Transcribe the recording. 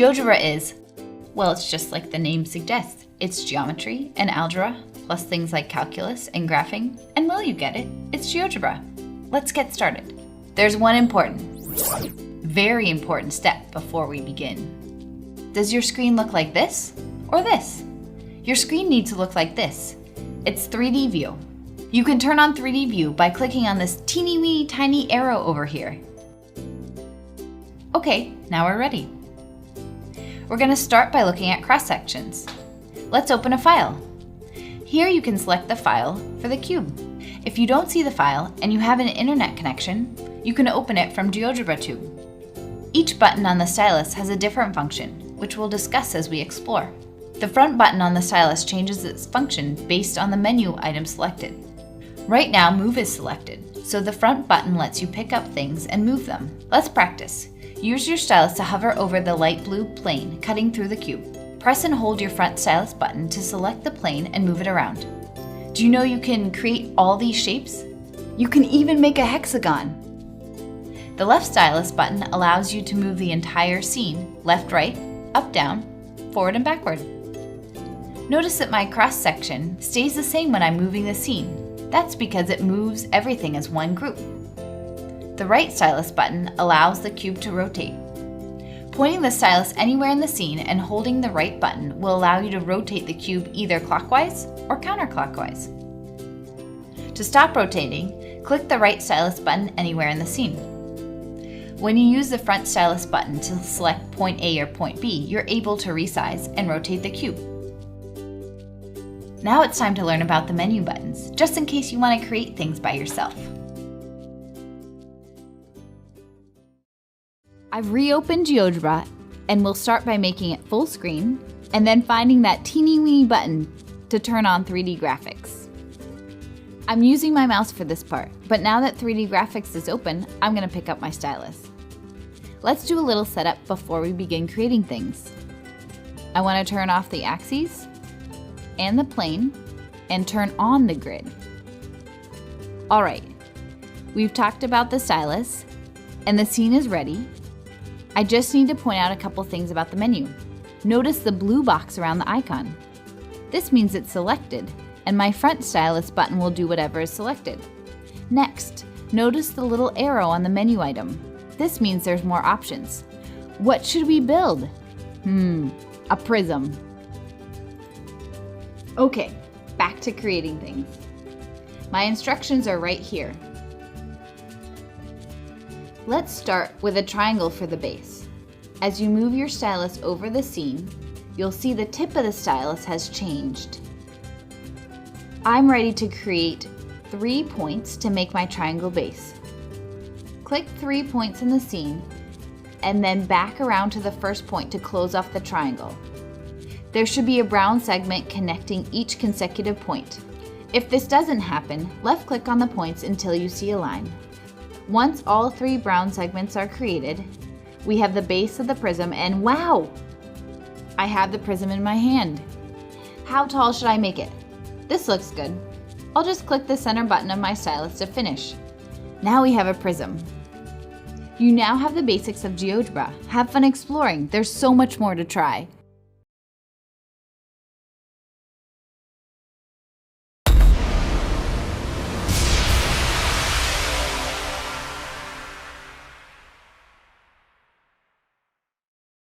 GeoGebra is, well, it's just like the name suggests. It's geometry and algebra, plus things like calculus and graphing, and well, you get it, it's GeoGebra. Let's get started. There's one important, very important step before we begin. Does your screen look like this or this? Your screen needs to look like this. It's 3D view. You can turn on 3D view by clicking on this teeny weeny tiny arrow over here. Okay, now we're ready. We're going to start by looking at cross sections. Let's open a file. Here you can select the file for the cube. If you don't see the file and you have an internet connection, you can open it from GeoGebra Tube. Each button on the stylus has a different function, which we'll discuss as we explore. The front button on the stylus changes its function based on the menu item selected. Right now, Move is selected, so the front button lets you pick up things and move them. Let's practice. Use your stylus to hover over the light blue plane cutting through the cube. Press and hold your front stylus button to select the plane and move it around. Do you know you can create all these shapes? You can even make a hexagon. The left stylus button allows you to move the entire scene, left, right, up, down, forward, and backward. Notice that my cross section stays the same when I'm moving the scene. That's because it moves everything as one group. The right stylus button allows the cube to rotate. Pointing the stylus anywhere in the scene and holding the right button will allow you to rotate the cube either clockwise or counterclockwise. To stop rotating, click the right stylus button anywhere in the scene. When you use the front stylus button to select point A or point B, you're able to resize and rotate the cube. Now it's time to learn about the menu buttons, just in case you want to create things by yourself. I've reopened GeoGebra and we'll start by making it full screen and then finding that teeny weeny button to turn on 3D graphics. I'm using my mouse for this part, but now that 3D graphics is open, I'm going to pick up my stylus. Let's do a little setup before we begin creating things. I want to turn off the axes and the plane and turn on the grid. Alright, we've talked about the stylus and the scene is ready. I just need to point out a couple things about the menu. Notice the blue box around the icon. This means it's selected, and my front stylus button will do whatever is selected. Next, notice the little arrow on the menu item. This means there's more options. What should we build? A prism. Okay, back to creating things. My instructions are right here. Let's start with a triangle for the base. As you move your stylus over the scene, you'll see the tip of the stylus has changed. I'm ready to create 3 points to make my triangle base. Click 3 points in the scene and then back around to the first point to close off the triangle. There should be a brown segment connecting each consecutive point. If this doesn't happen, left click on the points until you see a line. Once all 3 brown segments are created, we have the base of the prism and wow! I have the prism in my hand. How tall should I make it? This looks good. I'll just click the center button of my stylus to finish. Now we have a prism. You now have the basics of GeoGebra. Have fun exploring. There's so much more to try.